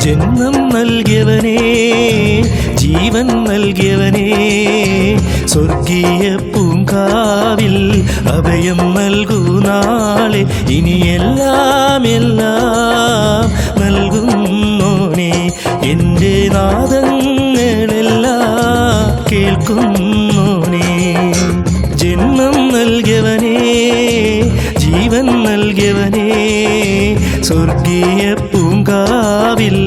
ജന്മം നൽകിയവനേ, ജീവൻ നൽകിയവനേ, സ്വർഗീയ പൂങ്കാവിൽ അഭയം നൽകൂ നാളെ. ഇനിയെല്ലാം എല്ലാം നൽകുന്നോനേ, എൻ്റെ നാദങ്ങളെല്ലാം കേൾക്കുന്നോനേ. ജന്മം നൽകിയവനേ, ജീവൻ നൽകിയവനേ, സ്വർഗീയ പൂങ്കാവിൽ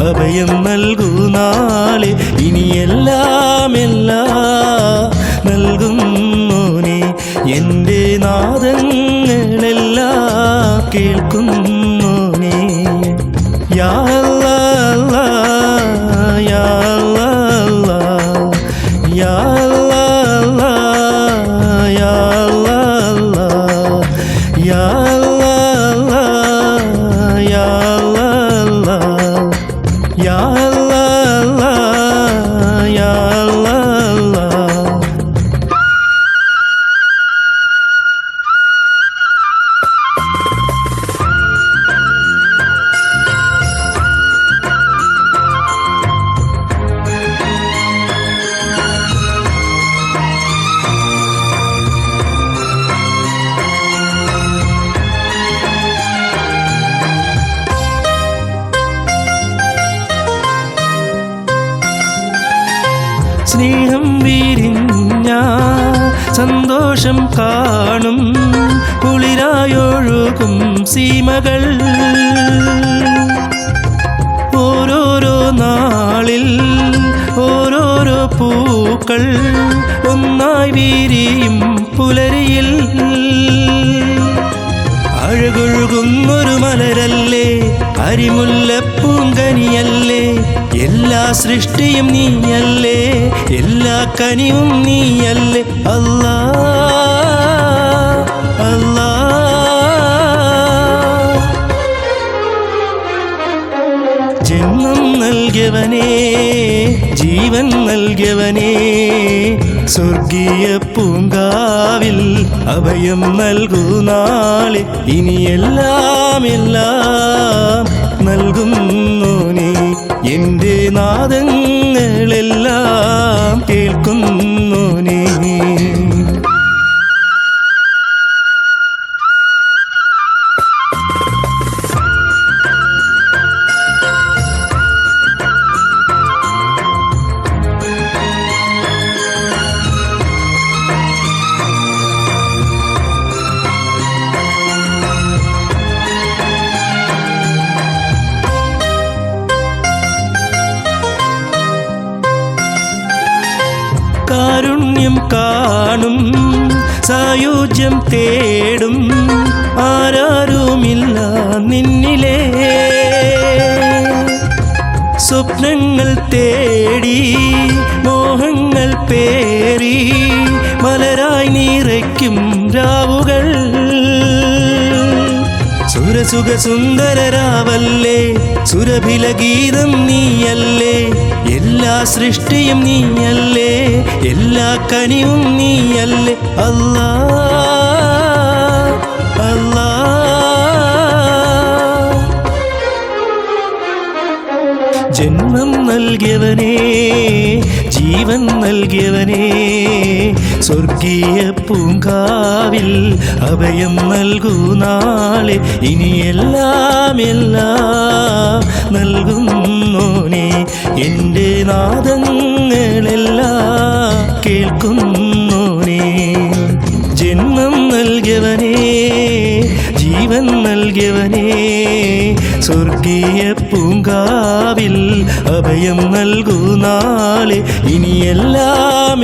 അഭയം നൽകൂ നാളെ. ഇനിയെല്ലാം എല്ലാം നൽകുന്നോനേ, എൻ്റെ നാദങ്ങളെല്ലാം കേൾക്കുന്നോനേ. യാ അല്ലാഹ് യാ അല്ലാഹ് യാ അല്ലാഹ് യാ അല്ലാഹ് യാ സ്നേഹം വിരിഞ്ഞ സന്തോഷം കാണും കുളിരായൊഴുകും സീമകൾ. ഓരോരോ നാളിൽ ഓരോരോ പൂക്കൾ ഒന്നായി വിരിയും പുലരിയിൽ. അഴകൊഴുകുന്നൊരു മലരല്ലേ, അരിമുല്ലപ്പൂങ്കനിയല്ലേ, എല്ലാ സൃഷ്ടിയും നീയല്ലേ, എല്ലാ കനിവും നീയല്ലേ. അല്ലാഹ് അല്ലാഹ്. ജന്മം നൽകിയവനേ, ജീവൻ നൽകിയവനേ, സ്വർഗീയ പൂങ്കാവിൽ അഭയം നൽകൂ നാളെ. ഇനിയെല്ലാം എല്ലാം നൽകുന്നോനേ, എൻ്റെ നാദങ്ങളെല്ലാം കേൾക്കുന്നോനേ. കാരുണ്യം കാണും സായുജ്യം തേടും ആരാരുമില്ല നിന്നിലേ. സ്വപ്നങ്ങൾ തേടി മോഹങ്ങൾ പേറി മലരായി നിറയ്ക്കും രാവുകൾ. സുരസുഖ സുന്ദരരാവല്ലേ, സുരഭില ഗീതം നീയല്ലേ, എല്ലാ സൃഷ്ടിയും നീയല്ലേ, എല്ലാ കനിവും നീയല്ലേ. അല്ലാഹ് അല്ലാഹ്. ജന്മം നൽകിയവനേ, ജീവൻ നൽകിയവനേ, സ്വർഗീയ പൂങ്കാവിൽ അഭയം നൽകൂ നാളെ. ഇനിയെല്ലാം എല്ലാം നൽകുന്നോനേ, എൻ്റെ നാദങ്ങളെല്ലാം കേൾക്കുന്നോനേ. നൽകിയവനേ സ്വർഗീയ പൂങ്കാവിൽ അഭയം നൽകൂ നാളെ ഇനിയെല്ലാം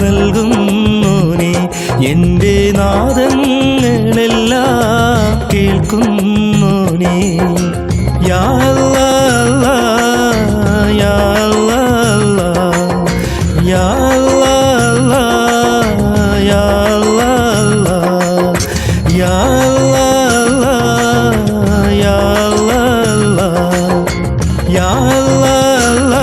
നൽകുന്നോനെ എൻ്റെ നാദങ്ങളെല്ലാം കേൾക്കുന്നോനെ യാ അല്ലാ യാ അല്ലാ യാ അല്ലാ യാ അല്ലാ യാ അല്ലാ യാ അല്ലാ യാ അല്ലാ